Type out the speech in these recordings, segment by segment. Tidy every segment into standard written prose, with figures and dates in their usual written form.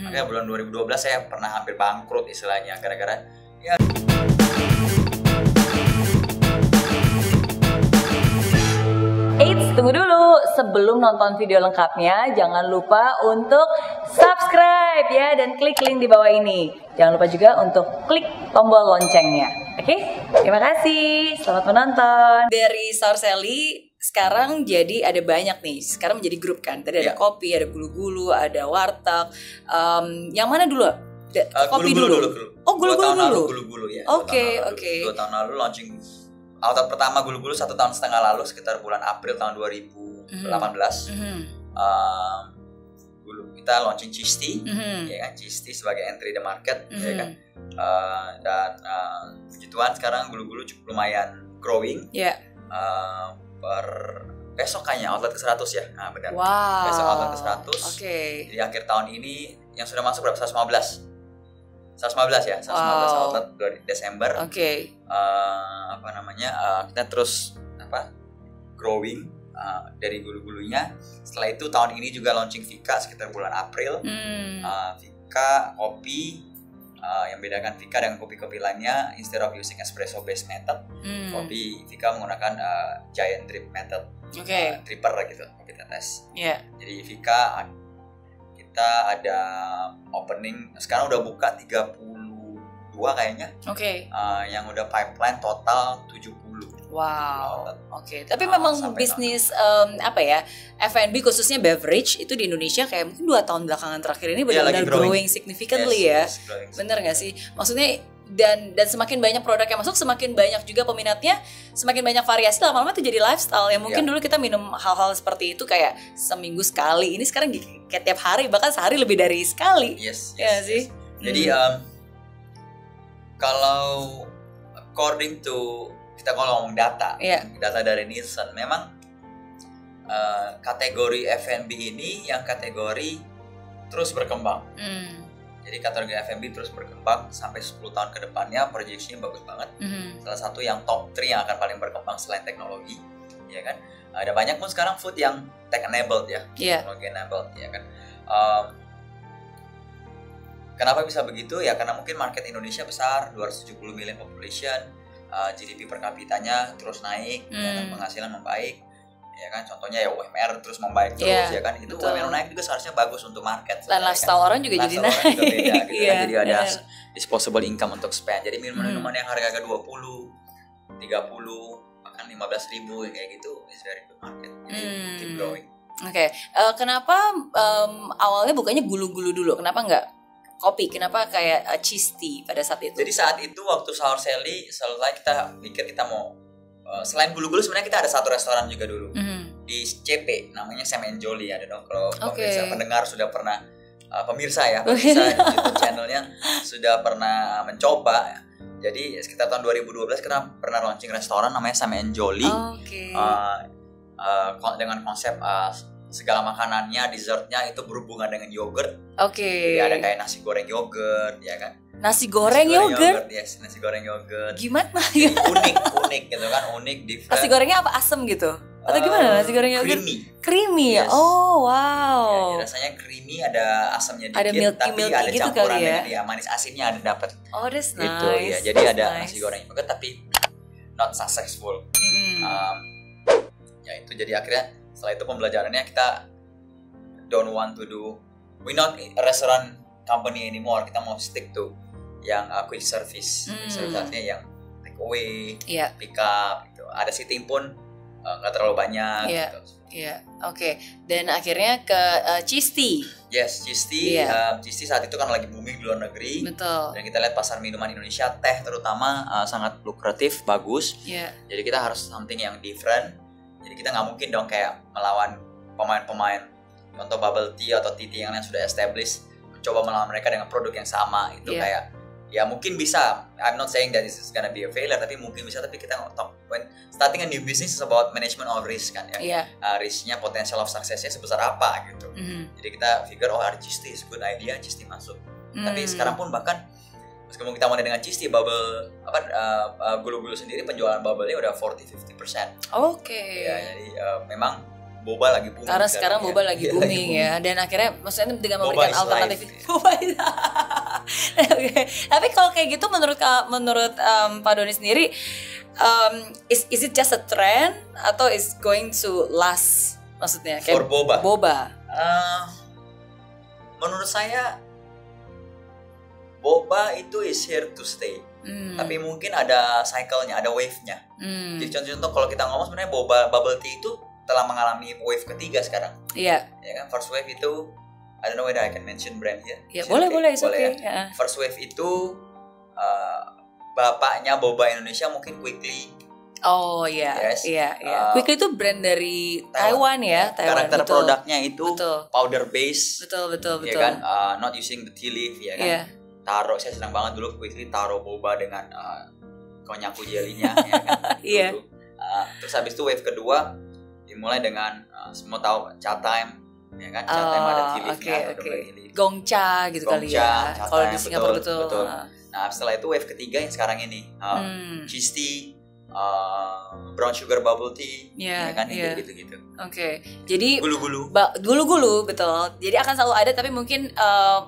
Makanya bulan 2012 saya pernah hampir bangkrut istilahnya gara-gara ya. Eits, tunggu dulu. Sebelum nonton video lengkapnya, jangan lupa untuk subscribe ya dan klik link di bawah ini. Jangan lupa juga untuk klik tombol loncengnya. Oke? Terima kasih. Selamat menonton. Dari Sour Sally sekarang jadi ada banyak nih. Sekarang menjadi grup kan. Tadi ada kopi, ada gulu-gulu, ada warteg. Yang mana dulu? Kopi dulu. Oh, gulu-gulu dulu. Gulu-gulu ya. Oke. 2 tahun lalu launching outlet pertama gulu-gulu 1 tahun setengah lalu sekitar bulan April tahun 2018. Kita launching cheese tea, ya kan, cheese tea sebagai entry the market, ya kan. Dan puji Tuhan sekarang gulu-gulu cukup lumayan growing. Besok kayaknya outlet ke-100 ya. Nah, benar. Wow. Besok outlet ke-100. Di akhir tahun ini yang sudah masuk berapa? 115 ya, 115 outlet dari Desember. Kita terus growing dari gulu-gulunya. Setelah itu tahun ini juga launching Vika sekitar bulan April. Vika kopi, yang bedakan Vika dengan kopi-kopi lainnya, instead of using espresso based method, kopi Vika menggunakan giant drip method, dripper gitu, kopi tetes. Jadi Vika kita ada opening sekarang udah buka 32 kayaknya. Yang udah pipeline total 70. Wow. Tapi memang bisnis F&B khususnya beverage itu di Indonesia kayak mungkin 2 tahun belakangan terakhir ini benar-benar growing significantly ya. Bener nggak sih? Maksudnya dan semakin banyak produk yang masuk, semakin banyak juga peminatnya, semakin banyak variasi, lama-lama itu jadi lifestyle yang mungkin dulu kita minum hal-hal seperti itu kayak seminggu sekali, ini sekarang kayak tiap hari, bahkan sehari lebih dari sekali. Sih. Jadi kalau according to kita kalau ngomong data dari Nielsen, memang kategori F&B ini yang kategori terus berkembang. Jadi kategori F&B terus berkembang sampai 10 tahun ke depannya, proyeksinya bagus banget. Salah satu yang top 3 yang akan paling berkembang selain teknologi, ya kan. Ada banyak pun sekarang food yang tech enabled ya, teknologi enabled, ya kan. Kenapa bisa begitu? Ya karena mungkin market Indonesia besar, 270 million population, GDP per kapitanya terus naik, penghasilan membaik. Ya kan, contohnya ya UMR terus membaik terus, ya kan, itu UMR naik juga seharusnya bagus untuk market dan lifestyle orang juga jadi naik juga beda, gitu kan? Jadi ada disposable income untuk spend. Jadi minuman-minuman yang harga 20, 30, bahkan 15.000 kayak gitu is very good market. Jadi keep growing. Kenapa awalnya bukannya gulu-gulu dulu? Kenapa enggak kopi? Kenapa kayak cheese tea pada saat itu? Jadi saat itu waktu Sour Sally selesai, kita pikir kita mau selain gulu-gulu sebenarnya kita ada satu restoran juga dulu di CP, namanya Sam and Jolly. Ada dong kalau pemirsa pendengar sudah pernah pemirsa YouTube channelnya sudah pernah mencoba. Jadi sekitar tahun 2012 kita pernah launching restoran namanya Sam and Jolly, dengan konsep segala makanannya, dessertnya itu berhubungan dengan yogurt. Jadi ada kayak nasi goreng yogurt, ya kan. Nasi goreng yogurt? Yes, nasi goreng yogurt. Gimana? unik gitu kan, different. Nasi gorengnya apa, asem gitu? Atau gimana nasi goreng yogurt? Creamy ya? Oh wow. Ya, rasanya creamy, ada asamnya dikit, ada milky ada gitu campuran kali ya? Dengan manis asinnya ada dapat. Oh that's gitu, nice. Ya. Jadi ada nasi goreng yogurt tapi not successful. Ya itu jadi akhirnya setelah itu pembelajarannya kita don't want to do, we not a restaurant company anymore, kita mau stick to yang quick service, service-nya yang take away, pick up gitu. Ada seating pun nggak terlalu banyak gitu. Dan akhirnya ke cheese tea. Yes, cheese tea. Cheese tea saat itu kan lagi booming di luar negeri. Betul. Dan kita lihat pasar minuman Indonesia, teh terutama sangat lukratif, bagus. Jadi kita harus something yang different. Jadi kita nggak mungkin dong kayak melawan pemain-pemain contoh bubble tea atau tea yang lain sudah established, mencoba melawan mereka dengan produk yang sama. Itu kayak ya mungkin bisa, I'm not saying that this is gonna be a failure, tapi mungkin bisa. Tapi kita talk when starting a new business is about management of risk kan ya. Risknya, potential of successnya sebesar apa gitu. Jadi kita figure cheese tea is good idea, cheese tea masuk. Tapi sekarang pun bahkan meskipun kita mulai dengan cheese tea, bubble gulu-gulu sendiri penjualan bubble-nya udah 40-50%. Ya, jadi memang boba lagi booming. Karena sekarang boba lagi booming ya. Dan akhirnya maksudnya dengan memberikan alternatif boba. Okay. Tapi kalau kayak gitu menurut Pak Doni sendiri, is it just a trend atau is going to last? Maksudnya kayak for boba. Menurut saya boba itu is here to stay. Tapi mungkin ada cycle-nya, ada wave-nya. Jadi contoh-contoh kalau kita ngomong sebenarnya boba bubble tea itu telah mengalami wave ketiga sekarang. Iya. Ya kan, first wave itu I don't know whether I can mention brand here. Ya, boleh, it's okay. Ya. First wave itu bapaknya boba Indonesia mungkin Quickly. Oh iya, yes. Iya. Quickly itu brand dari Taiwan ya. Karakter produknya itu powder base. Betul. Ya kan, not using the tea leaf ya kan. Taruh, saya senang banget dulu Quickly taruh boba dengan konyaku jelinya ya kan. Iya. Terus habis itu wave kedua dimulai dengan semua tahu Cha Time ya kan, Cha Time ada tea leafnya, Gongcha gitu kali ya. Kalau di Singapura betul. Nah setelah itu wave ketiga yang sekarang ini cheese tea, brown sugar bubble tea, ya kan, gitu. Oke. Jadi gulu-gulu betul. Jadi akan selalu ada tapi mungkin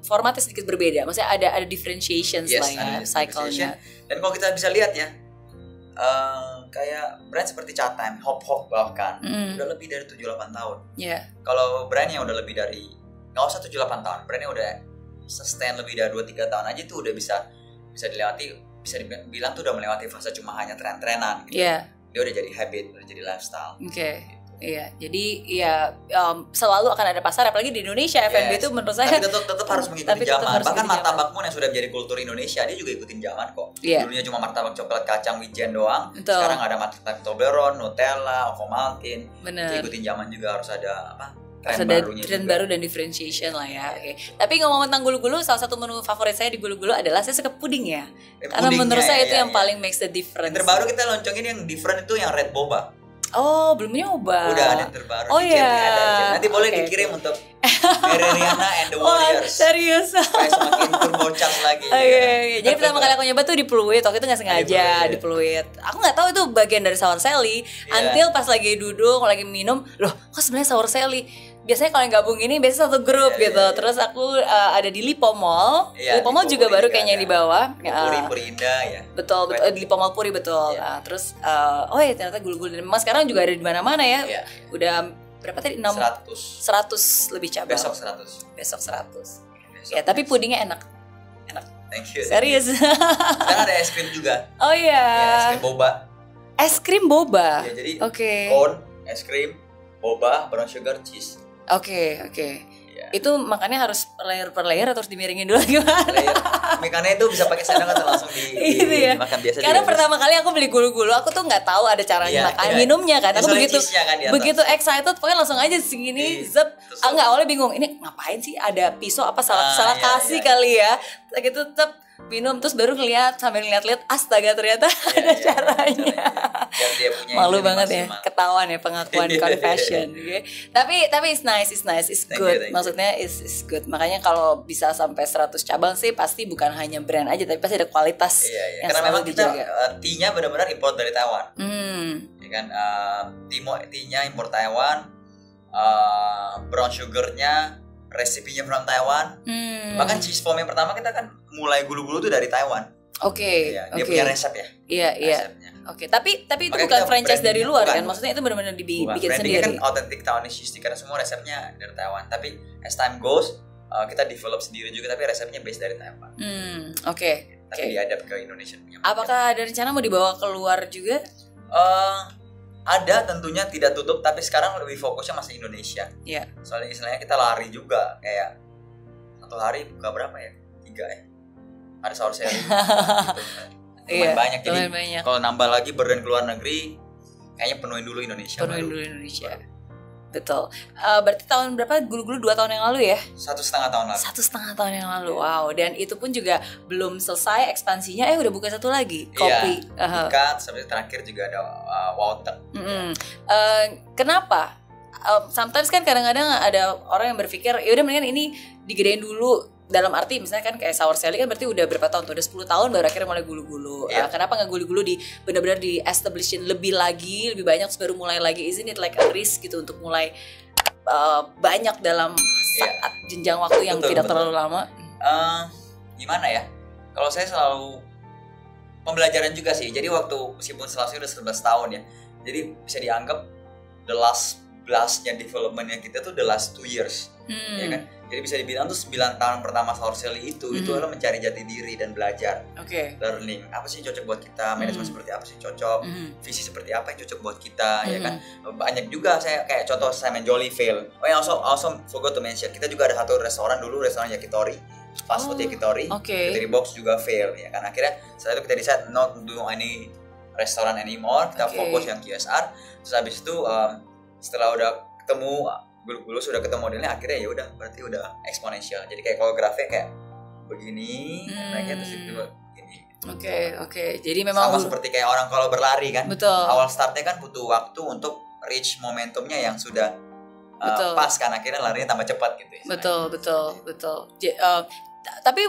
formatnya sedikit berbeda. Maksudnya ada differentiations lah ya, cycle-nya. Dan kalau kita bisa lihat ya, kayak brand seperti Cha Time, Hop bahkan udah lebih dari 7-8 tahun. Kalau brand yang udah lebih dari, nggak usah 7-8 tahun, brandnya udah sustain lebih dari 2-3 tahun aja tuh udah bisa dilewati, bisa dibilang tuh udah melewati fase cuma hanya tren-trenan gitu. Dia udah jadi habit, udah jadi lifestyle. Iya, jadi ya selalu akan ada pasar, apalagi di Indonesia F&B itu menurut saya. Tapi tetap harus mengikuti zaman. Bahkan martabak pun yang sudah menjadi kultur Indonesia, dia juga ikutin zaman kok. Dulunya cuma martabak coklat kacang wijen doang. Sekarang ada martabak Toblerone, Nutella, Ovomaltine. Dia ikutin zaman juga, harus ada tren baru dan differentiation lah ya. Tapi ngomong tentang gulu-gulu, salah satu menu favorit saya di gulu-gulu adalah saya suka puding ya. Karena menurut saya itu yang paling makes the difference. Terbaru kita loncengin yang different itu yang red boba. Oh, belum nyoba. Udah ada yang terbaru. Oh iya. Nanti boleh dikirim untuk Rihanna and the Warriors. Serius. Kayak semakin turbocharge lagi. Jadi pertama kali aku nyoba tuh di Pluit. Waktu itu nggak sengaja di Pluit. Aku nggak tahu itu bagian dari sour selly. Until pas lagi duduk, lagi minum, loh, kok sebenarnya sour selly? Biasanya kalau yang gabung ini biasanya satu grup gitu. Terus aku ada di Lipo Mall. Lipo Mall juga baru kayaknya di bawah. Puri Indah ya. Betul. Di Lipo Mall Puri betul. Terus ternyata gulu-gulu dan emas sekarang juga ada di mana-mana ya. Udah berapa tadi? 100 lebih cabang. Besok 100. Ya, tapi pudingnya enak. Thank you. Serius. Sekarang ada es krim juga. Oh iya. Es krim boba. Es krim boba. Ya, jadi cone, es krim, boba, brown sugar, cheese. Oke. Itu makannya harus layer per layer atau harus dimiringin dulu gimana? Makannya itu bisa pakai sendok atau langsung dimakan biasa. Karena pertama kali aku beli gulu-gulu, aku tuh nggak tahu ada caranya makan minumnya kan. Aku begitu excited, pokoknya langsung aja segini zep. Nggak, awalnya bingung. Ini ngapain sih? Ada pisau apa salah kasih kali ya? Gitu zep. Minum terus baru sambil ngeliat-liat, astaga ternyata ada caranya. Malu banget ya, ketahuan ya pengakuan confession. Tapi it's nice, it's good. Maksudnya is good. Makanya kalau bisa sampai 100 cabang sih pasti bukan hanya brand aja, tapi pasti ada kualitas yang karena selalu memang dijaga. Tea-nya benar-benar import dari Taiwan. Ya kan, tea-nya import Taiwan, brown sugar-nya resepnya from Taiwan. Bahkan cheese foam yang pertama kita kan mulai gulu-gulu tuh dari Taiwan. Dia punya resep ya. Iya. Tapi itu bukan franchise dari luar kan? Maksudnya itu benar-benar dibikin sendiri. Kan authentic Taiwanese cheese karena semua resepnya dari Taiwan. Tapi as time goes, kita develop sendiri juga tapi resepnya based dari Taiwan. Tapi diadapt ke Indonesia punya. Apakah ada rencana mau dibawa keluar juga? Ada, tentunya tidak tutup, tapi sekarang lebih fokusnya masih Indonesia. Soalnya istilahnya kita lari juga, kayak satu hari buka berapa ya? 3 ya. Ada sour selly. Lumayan banyak. Jadi kalau nambah lagi brand ke luar negeri, kayaknya penuhin dulu Indonesia. Betul. Berarti tahun berapa? Gulu-gulu 2 tahun yang lalu ya? 1,5 tahun lalu. 1,5 tahun yang lalu. Wow. Dan itu pun juga belum selesai ekspansinya. Udah buka satu lagi. Kopi. Buka. Sampai terakhir juga ada Water. Kenapa? Sometimes kan kadang-kadang ada orang yang berpikir, yaudah mendingan ini digedein dulu. dalam arti misalnya kan kayak Sour Sally kan berarti udah berapa tahun tuh, udah 10 tahun baru akhirnya mulai gulu-gulu. Kenapa nggak gulu-gulu di benar-benar di establishin lebih lagi, lebih banyak terus baru mulai lagi? Isn't it like a risk gitu untuk mulai banyak dalam saat jenjang waktu yang tidak terlalu lama? Gimana ya, kalau saya selalu pembelajaran juga sih. Jadi waktu meskipun selesai udah 11 tahun ya, jadi bisa dianggap the last blastnya developmentnya kita tuh the last 2 years, ya kan. Jadi bisa dibilang tuh 9 tahun pertama Sour Sally itu adalah mencari jati diri dan belajar, learning apa sih cocok buat kita, manajemen seperti apa sih cocok, visi seperti apa yang cocok buat kita, ya kan. Banyak juga saya kayak contoh Simon Jolly fail. Oh yang also forgot to mention, kita juga ada satu restoran dulu, restoran Yakitori, fast food Yakitori, Yakitori Box juga fail, ya kan. Akhirnya setelah itu kita decide not to do any restoran anymore, kita fokus yang QSR. Terus habis itu setelah udah ketemu gulu-gulu, sudah ketemu modelnya, akhirnya ya udah berarti udah eksponensial. Jadi kayak kalau grafiknya kayak begini, naiknya terus itu begini. Oke. Jadi memang sama seperti kayak orang kalau berlari kan. Betul. Awal startnya kan butuh waktu untuk reach momentumnya yang sudah pas kan, akhirnya larinya tambah cepat gitu ya. Betul. Tapi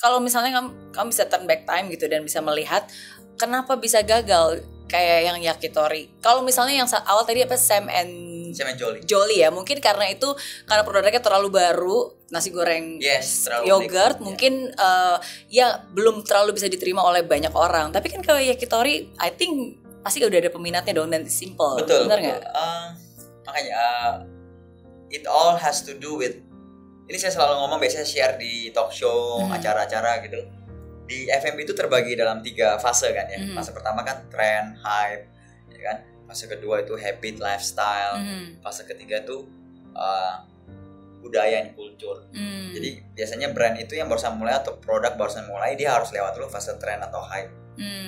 kalau misalnya kamu bisa turn back time gitu dan bisa melihat kenapa bisa gagal kayak yang Yakitori. Kalau misalnya yang awal tadi apa Sam and Jolly ya, mungkin karena produknya terlalu baru, nasi goreng yogurt mungkin ya belum terlalu bisa diterima oleh banyak orang. Tapi kan kalau Yakitori I think pasti udah ada peminatnya dong dan simple. Betul. Benar nggak? Makanya it all has to do with, ini saya selalu ngomong, biasanya share di talk show, acara-acara gitu. Di F&B itu terbagi dalam 3 fase kan ya. Fase pertama kan trend, hype, ya kan. Fase kedua itu habit, lifestyle. Fase ketiga itu budaya and culture. Jadi biasanya brand itu yang barusan mulai atau produk barusan mulai, dia harus lewat dulu fase trend atau hype,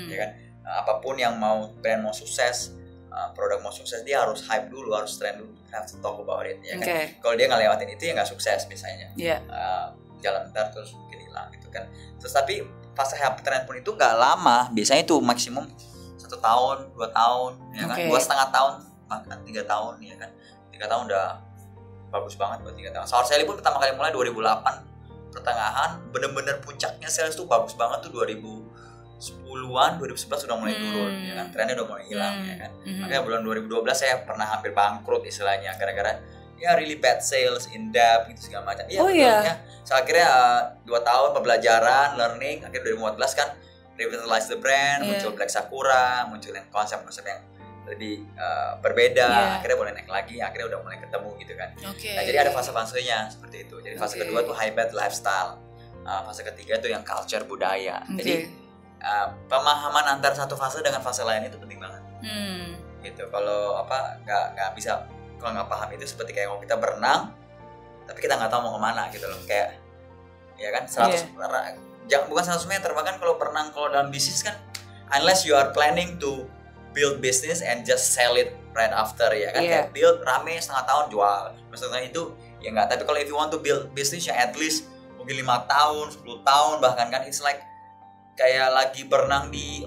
ya kan. Apapun yang brand mau sukses, produk mau sukses, dia harus hype dulu, harus trend dulu, have to talk about it, ya kan. Kalau dia nggak lewatin itu ya nggak sukses biasanya. Jalan bentar terus mungkin hilang gitu kan. Terus tapi fase hype trend pun itu nggak lama, biasanya itu maksimum 1 tahun, 2 tahun, ya kan, 2,5 tahun, bahkan 3 tahun, ya kan. 3 tahun udah bagus banget buat 3 tahun. Sour Sally pun pertama kali mulai 2008 pertengahan, bener-bener puncaknya sales tuh bagus banget tuh 2010-an, 2011 udah mulai turun, ya kan, trennya udah mulai hilang, ya kan. Makanya bulan 2012 saya pernah hampir bangkrut istilahnya, gara-gara ya really bad sales, in depth gitu segala macam. Ya. So akhirnya 2 tahun pembelajaran, learning, akhirnya 2014 kan revitalize the brand, muncul Black Sakura, muncul yang konsep-konsep yang lebih berbeda, akhirnya boleh naik lagi, akhirnya udah mulai ketemu gitu kan. Nah jadi ada fase-fasenya seperti itu. Jadi fase kedua tuh hybrid lifestyle, fase ketiga tuh yang culture, budaya. Jadi pemahaman antar satu fase dengan fase lain itu penting banget. Gitu. Kalau nggak bisa, kalau nggak paham itu seperti kayak kalau kita berenang tapi kita nggak tahu mau kemana gitu loh, kayak ya kan 100 bukan 100 meter, bahkan kalau berenang, kalau dalam bisnis kan unless you are planning to build business and just sell it right after, ya kan, kayak build rame setengah tahun jual, maksudnya itu ya nggak. Tapi kalau if you want to build business ya at least mungkin 5 tahun, 10 tahun bahkan kan, it's like kayak lagi berenang di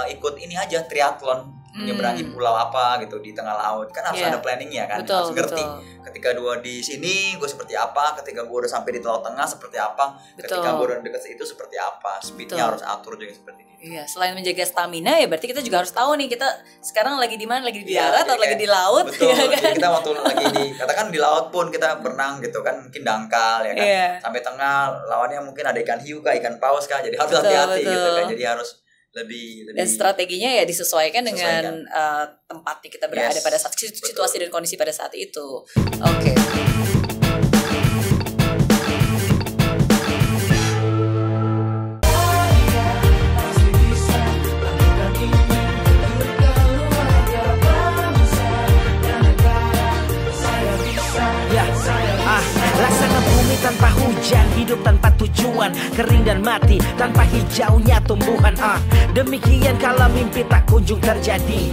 ikut ini aja triathlon, menyeberangi pulau apa gitu di tengah laut, kan harus ada planningnya kan, harus ngerti ketika gue di sini gue seperti apa, ketika gue udah sampai di laut tengah seperti apa, ketika gue udah deket itu seperti apa, speednya harus atur juga seperti itu. Iya, selain menjaga stamina ya berarti kita juga harus tahu nih kita sekarang lagi di mana, lagi di darat atau lagi di laut. Betul, ya kan? Kita waktu lagi katakan di laut pun kita berenang gitu kan, mungkin dangkal ya kan, sampai tengah lawannya mungkin ada ikan hiu kah, ikan paus kah, jadi harus hati-hati gitu kan, jadi harus lebih dan strateginya ya disesuaikan dengan tempatnya kita berada pada saat situasi dan kondisi pada saat itu. Oke. Laksana bumi tanpa hujan, hidup tanpa tujuan, kering dan mati tanpa hijaunya tumbuhan. Demikian kalau mimpi tak kunjung terjadi.